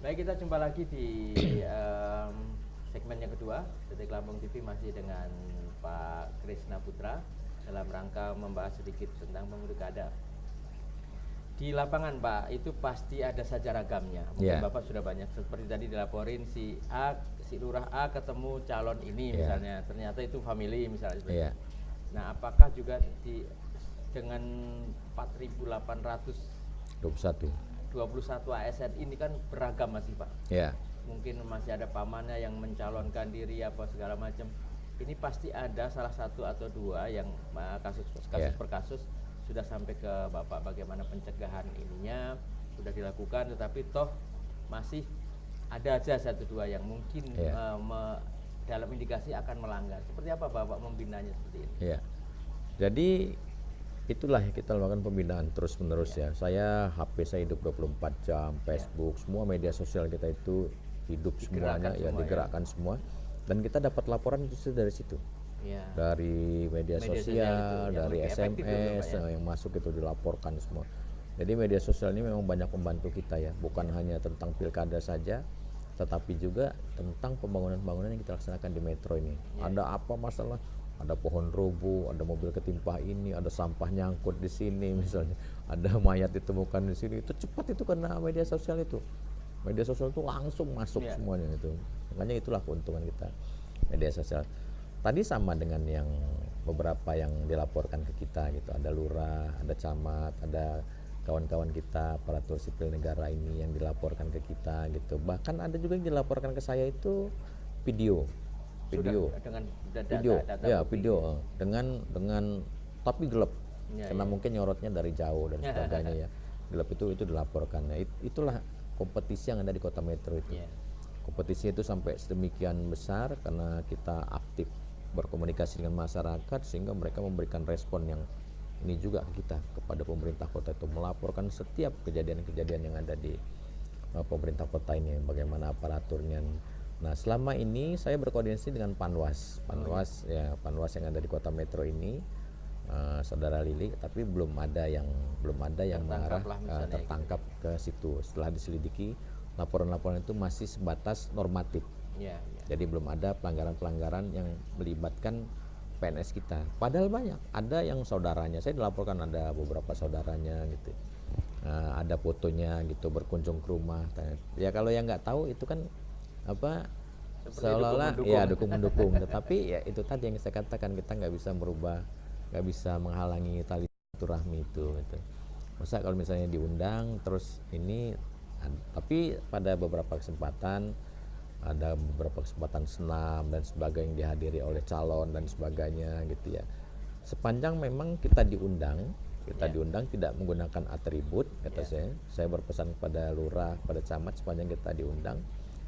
Baik, kita jumpa lagi di segmen yang kedua. Detik Lampung TV masih dengan Pak Krisna Putra dalam rangka membahas sedikit tentang pemilu kada. Di lapangan Pak, itu pasti ada saja ragamnya. Mungkin Bapak sudah banyak seperti tadi dilaporin si A, si lurah A ketemu calon ini misalnya, ternyata itu family misalnya. Nah, apakah juga dengan 4.821 ASN ini kan beragam masih Pak. Mungkin masih ada pamannya yang mencalonkan diri apa segala macam. Ini pasti ada salah satu atau dua yang kasus per kasus sudah sampai ke Bapak, bagaimana pencegahan ininya sudah dilakukan, tetapi toh masih ada aja satu dua yang mungkin dalam indikasi akan melanggar. Seperti apa Bapak membinanya seperti ini? Jadi itulah kita lakukan pembinaan terus menerus Saya HP saya hidup 24 jam, Facebook, semua media sosial kita itu hidup semuanya digerakkan semua, dan kita dapat laporan justru dari situ. Dari media sosial, dari SMS yang masuk itu dilaporkan semua. Jadi media sosial ini memang banyak membantu kita bukan hanya tentang pilkada saja, tetapi juga tentang pembangunan-pembangunan yang kita laksanakan di Metro ini. Ada apa masalah? Ada pohon roboh, ada mobil ketimpa ini, ada sampah nyangkut di sini misalnya, ada mayat ditemukan di sini. Itu cepat itu karena media sosial itu. Media sosial itu langsung masuk semuanya itu. Makanya itulah keuntungan kita media sosial. Tadi sama dengan yang beberapa yang dilaporkan ke kita gitu, ada lurah, ada camat, ada kawan-kawan kita aparatur sipil negara ini yang dilaporkan ke kita gitu. Bahkan ada juga yang dilaporkan ke saya itu video dengan video dengan tapi gelap karena mungkin nyorotnya dari jauh dan sebagainya gelap itu dilaporkan. Itulah kompetisi yang ada di Kota Metro itu. Kompetisi itu sampai sedemikian besar karena kita aktif berkomunikasi dengan masyarakat sehingga mereka memberikan respon yang ini juga kita kepada pemerintah kota itu, melaporkan setiap kejadian-kejadian yang ada di pemerintah kota ini, bagaimana aparaturnya. Nah, selama ini saya berkoordinasi dengan Panwas yang ada di Kota Metro ini, Saudara Lili, tapi belum ada yang mengarah tertangkap ke situ. Setelah diselidiki, laporan-laporan itu masih sebatas normatif. Jadi belum ada pelanggaran-pelanggaran yang melibatkan PNS kita. Padahal banyak, ada yang saudaranya, saya dilaporkan ada beberapa saudaranya gitu. Ada fotonya gitu berkunjung ke rumah. Ya kalau yang nggak tahu itu kan apa seolah-olah dukung mendukung. Tetapi ya itu tadi yang saya katakan, kita nggak bisa merubah, nggak bisa menghalangi tali silaturahmi itu gitu. Masa kalau misalnya diundang terus ini, tapi pada beberapa kesempatan ada beberapa kesempatan senam dan sebagainya yang dihadiri oleh calon dan sebagainya gitu ya. Sepanjang memang kita diundang tidak menggunakan atribut kata saya berpesan kepada lurah, pada camat, sepanjang kita diundang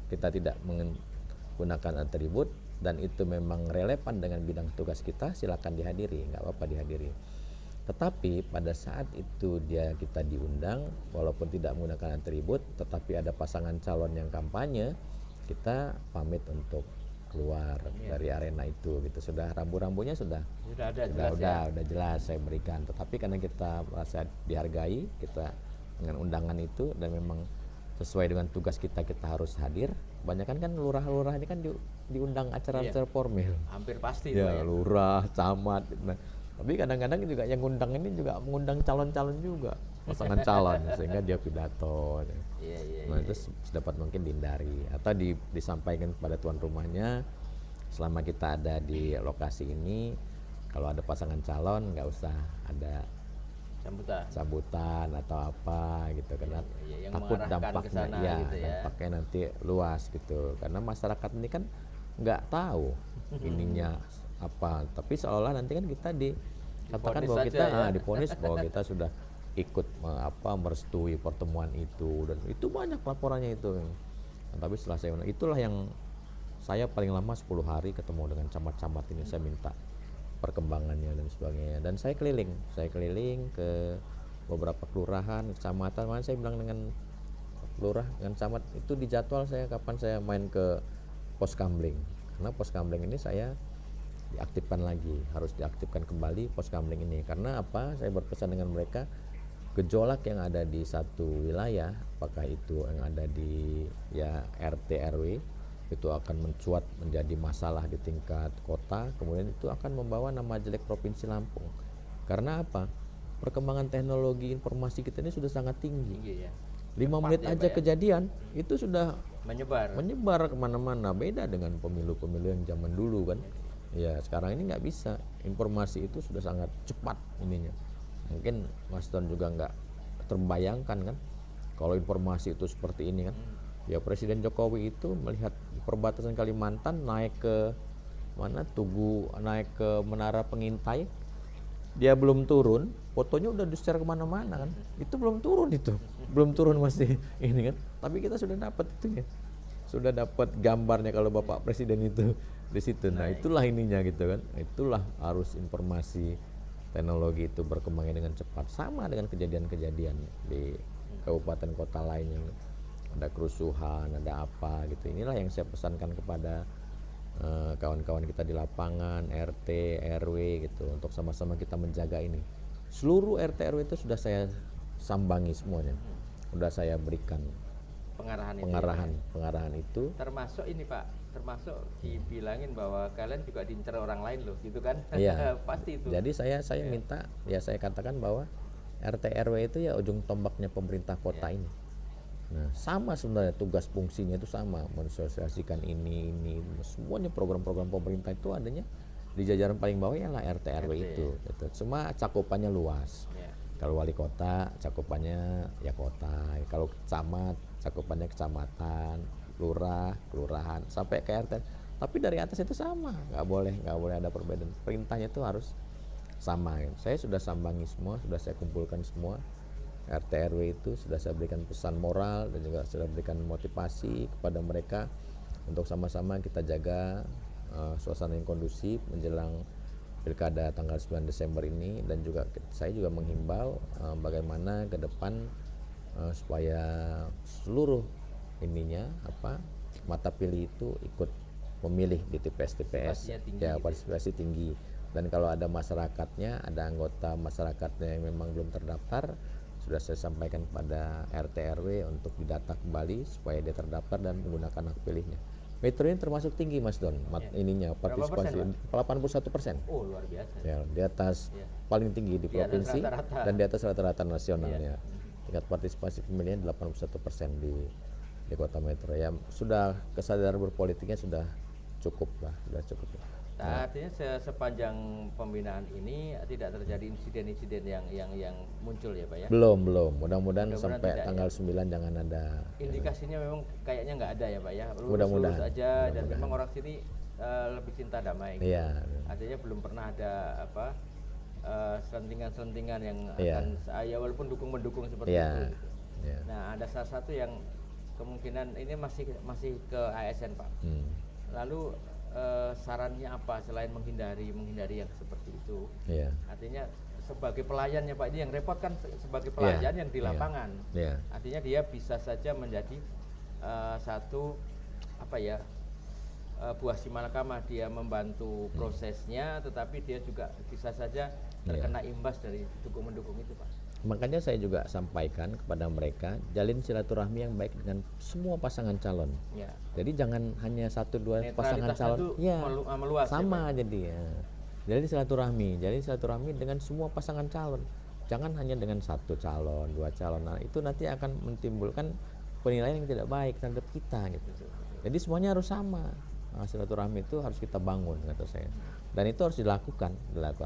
kita tidak menggunakan atribut dan itu memang relevan dengan bidang tugas kita, silakan dihadiri, nggak apa-apa dihadiri. Tetapi pada saat itu kita diundang walaupun tidak menggunakan atribut, tetapi ada pasangan calon yang kampanye, kita pamit untuk keluar dari arena itu gitu. Sudah rambu-rambunya sudah jelas saya berikan. Tetapi karena kita merasa dihargai, kita dengan undangan itu dan memang sesuai dengan tugas kita harus hadir. Kebanyakan kan lurah-lurah ini kan diundang acara-acara formal. Hampir pasti lurah, camat. Nah, tapi kadang-kadang juga yang ngundang ini juga mengundang calon-calon juga, pasangan calon sehingga dia pidato. Itu sedapat mungkin dihindari atau disampaikan kepada tuan rumahnya, selama kita ada di lokasi ini, kalau ada pasangan calon nggak usah ada sambutan atau apa gitu, karena takut dampaknya dampaknya nanti luas gitu, karena masyarakat ini kan nggak tahu ininya apa, tapi seolah nanti kan kita dikatakan bahwa kita divonis bahwa kita sudah ikut merestui pertemuan itu, dan itu banyak laporannya itu. Tapi setelah saya itulah yang saya paling lama 10 hari ketemu dengan camat-camat ini, saya minta perkembangannya dan sebagainya, dan saya keliling ke beberapa kelurahan, kecamatan. Mana saya bilang dengan lurah, dengan camat itu di jadwal saya kapan saya main ke pos kamling, karena pos kamling ini saya diaktifkan lagi, harus diaktifkan kembali pos kamling ini. Karena apa? Saya berpesan dengan mereka, gejolak yang ada di satu wilayah, apakah itu yang ada di ya RT RW, itu akan mencuat menjadi masalah di tingkat kota, kemudian itu akan membawa nama jelek Provinsi Lampung. Karena apa? Perkembangan teknologi informasi kita ini sudah sangat tinggi. Ya. 5 menit aja kejadian itu sudah menyebar kemana-mana. Beda dengan pemilu-pemilu yang zaman dulu kan. Ya sekarang ini nggak bisa. Informasi itu sudah sangat cepat ininya. Mungkin Mas Don juga nggak terbayangkan kan kalau informasi itu seperti ini kan. Ya Presiden Jokowi itu melihat perbatasan Kalimantan naik ke mana Tugu, naik ke Menara Pengintai, dia belum turun, fotonya udah di-share kemana-mana kan. Itu belum turun masih ini kan. Tapi kita sudah dapat itu ya, sudah dapat gambarnya kalau Bapak Presiden itu di situ. Nah itulah ininya gitu kan. Itulah arus informasi teknologi itu berkembangnya dengan cepat. Sama dengan kejadian-kejadian di kabupaten kota lainnya. Ada kerusuhan, ada apa gitu. Inilah yang saya pesankan kepada kawan-kawan kita di lapangan, RT, RW gitu, untuk sama-sama kita menjaga ini. Seluruh RT RW itu sudah saya sambangi semuanya, sudah saya berikan pengarahan itu. Termasuk ini Pak, termasuk dibilangin bahwa kalian juga diincar orang lain loh, gitu kan? Iya. Pasti itu. Jadi saya minta, ya saya katakan bahwa RT RW itu ya ujung tombaknya pemerintah kota ini. Nah, sama sebenarnya tugas fungsinya itu sama, mensosialisasikan ini semuanya program-program pemerintah itu adanya di jajaran paling bawah ialah RT RW itu. Gitu. Cuma cakupannya luas. Kalau wali kota cakupannya ya kota, kalau camat cakupannya kecamatan, lurah, kelurahan sampai ke RT. Tapi dari atas itu sama, nggak boleh ada perbedaan. Perintahnya itu harus sama. Saya sudah sambangi semua, sudah saya kumpulkan semua. RT RW itu sudah saya berikan pesan moral dan juga sudah berikan motivasi kepada mereka untuk sama-sama kita jaga suasana yang kondusif menjelang pilkada tanggal 9 Desember ini. Dan juga saya juga menghimbau bagaimana ke depan supaya seluruh mata pilih itu ikut memilih di TPS ya, partisipasi tinggi. Dan kalau ada masyarakatnya, ada anggota masyarakatnya yang memang belum terdaftar, sudah saya sampaikan kepada RT RW untuk didata kembali supaya dia terdaftar dan menggunakan hak pilihnya. Metro ini termasuk tinggi Mas Don, ininya partisipasi 81%. Oh luar biasa. Ya, di atas paling tinggi di provinsi dan di atas rata-rata nasionalnya. Tingkat partisipasi pemilihan 81% di Kota Metro. Ya sudah kesadaran berpolitiknya sudah cukup lah. Artinya sepanjang pembinaan ini tidak terjadi insiden-insiden yang muncul ya Pak ya? Belum. Mudah-mudahan sampai tanggal 9 jangan ada. Indikasinya memang kayaknya nggak ada ya Pak ya? Mudah-mudahan aja. Dan memang orang sini lebih cinta damai. Gitu. Iya. Artinya belum pernah ada selentingan-selentingan yang akan walaupun mendukung seperti itu. Gitu. Nah ada salah satu yang kemungkinan ini masih ke ASN Pak. Lalu sarannya apa selain menghindari yang seperti itu? Artinya sebagai pelayannya Pak, ini yang repot kan sebagai pelayan yang di lapangan. Artinya dia bisa saja menjadi satu buah simalakama, dia membantu prosesnya, tetapi dia juga bisa saja terkena imbas dari dukung-mendukung itu Pak. Makanya saya juga sampaikan kepada mereka, jalin silaturahmi yang baik dengan semua pasangan calon. Jadi jangan hanya 1-2 pasangan calon, meluas, sama jadi ya. Jalin silaturahmi dengan semua pasangan calon. Jangan hanya dengan 1 calon, 2 calon. Nah, itu nanti akan menimbulkan penilaian yang tidak baik terhadap kita gitu. Jadi semuanya harus sama. Silaturahmi itu harus kita bangun kata saya. Dan itu harus dilakukan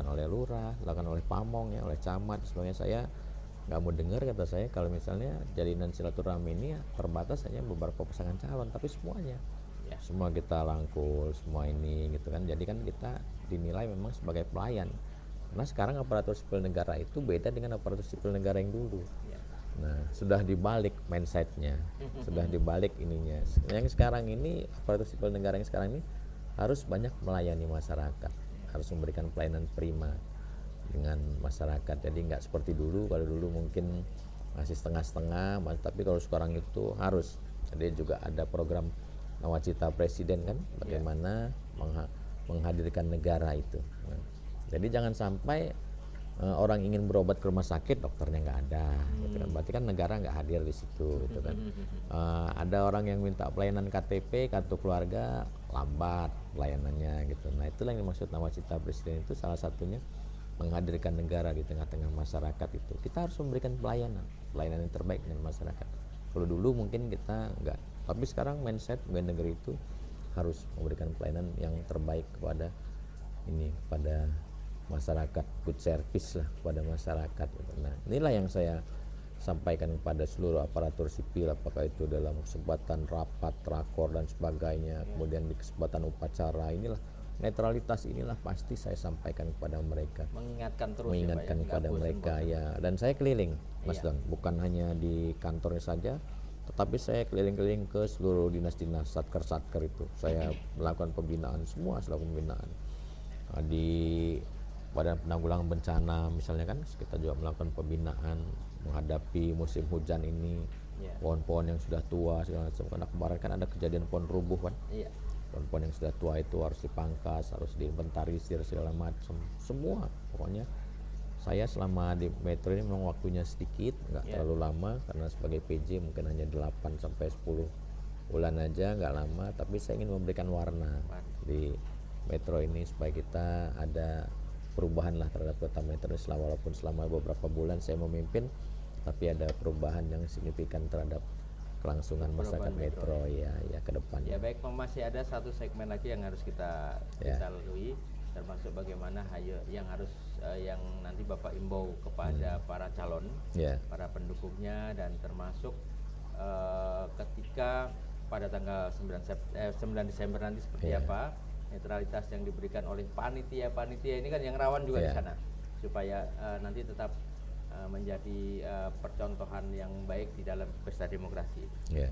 oleh lurah, dilakukan oleh pamong oleh camat. Sebenarnya saya nggak mau dengar kata saya kalau misalnya jalinan silaturahmi ini terbatas hanya beberapa pasangan calon, tapi semuanya semua kita rangkul semua ini gitu kan. Jadi kan kita dinilai memang sebagai pelayan. Karena sekarang aparatur sipil negara itu beda dengan aparatur sipil negara yang dulu. Nah, sudah dibalik mindsetnya, sudah dibalik ininya. Yang sekarang ini aparatur sipil negara yang sekarang ini harus banyak melayani masyarakat, harus memberikan pelayanan prima dengan masyarakat. Jadi nggak seperti dulu, kalau dulu mungkin masih setengah-setengah, tapi kalau sekarang itu harus. Jadi juga ada program nawacita presiden kan, bagaimana menghadirkan negara itu. Nah, jadi jangan sampai orang ingin berobat ke rumah sakit, dokternya nggak ada, gitu kan. Berarti kan negara nggak hadir di situ, gitu kan. Ada orang yang minta pelayanan KTP, kartu keluarga, lambat pelayanannya, gitu. Nah, itulah yang dimaksud nawacita presiden itu, salah satunya menghadirkan negara di tengah-tengah masyarakat itu. Kita harus memberikan pelayanan yang terbaik dengan masyarakat. Kalau dulu mungkin kita nggak, tapi sekarang mindset pegawai negeri itu harus memberikan pelayanan yang terbaik kepada masyarakat, good service lah kepada masyarakat. Nah, inilah yang saya sampaikan kepada seluruh aparatur sipil, apakah itu dalam kesempatan rapat, rakor dan sebagainya, kemudian di kesempatan upacara, inilah netralitas inilah pasti saya sampaikan kepada mereka, mengingatkan terus kepada mereka ya. Dan saya keliling, Mas Don, bukan hanya di kantornya saja, tetapi saya keliling-keliling ke seluruh dinas-dinas, satker itu saya melakukan pembinaan, semua selalu pembinaan. Di Badan Penanggulangan Bencana misalnya kan, kita juga melakukan pembinaan menghadapi musim hujan ini, pohon-pohon yang sudah tua segala macam. Karena kemarin kan ada kejadian pohon rubuh kan, pohon-pohon yang sudah tua itu harus dipangkas, harus diinventarisir segala macam. Semua pokoknya saya selama di Metro ini memang waktunya sedikit, nggak terlalu lama, karena sebagai PJ mungkin hanya 8 sampai 10 bulan aja, nggak lama, tapi saya ingin memberikan warna di Metro ini supaya kita ada perubahan lah terhadap kota Metro ini. Walaupun selama beberapa bulan saya memimpin, tapi ada perubahan yang signifikan terhadap kelangsungan masyarakat Metro ya ke depan. Ya baik, masih ada satu segmen lagi yang harus kita lalui, termasuk bagaimana yang harus yang nanti Bapak imbau kepada para calon, para pendukungnya, dan termasuk ketika pada tanggal 9 Desember nanti seperti apa netralitas yang diberikan oleh panitia ini kan yang rawan juga di sana, supaya nanti tetap menjadi percontohan yang baik di dalam pesta demokrasi.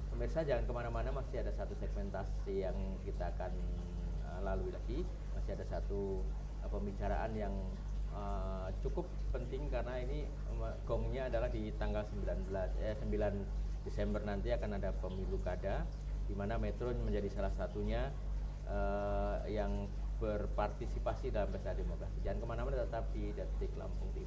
Pemirsa jangan kemana-mana, masih ada satu segmentasi yang kita akan lalui lagi, masih ada satu pembicaraan yang cukup penting, karena ini gongnya adalah di tanggal 9 Desember nanti akan ada pemilu kada, di mana Metro menjadi salah satunya yang berpartisipasi dalam pesta demokrasi. Jangan kemana-mana, tetap di Detik Lampung TV.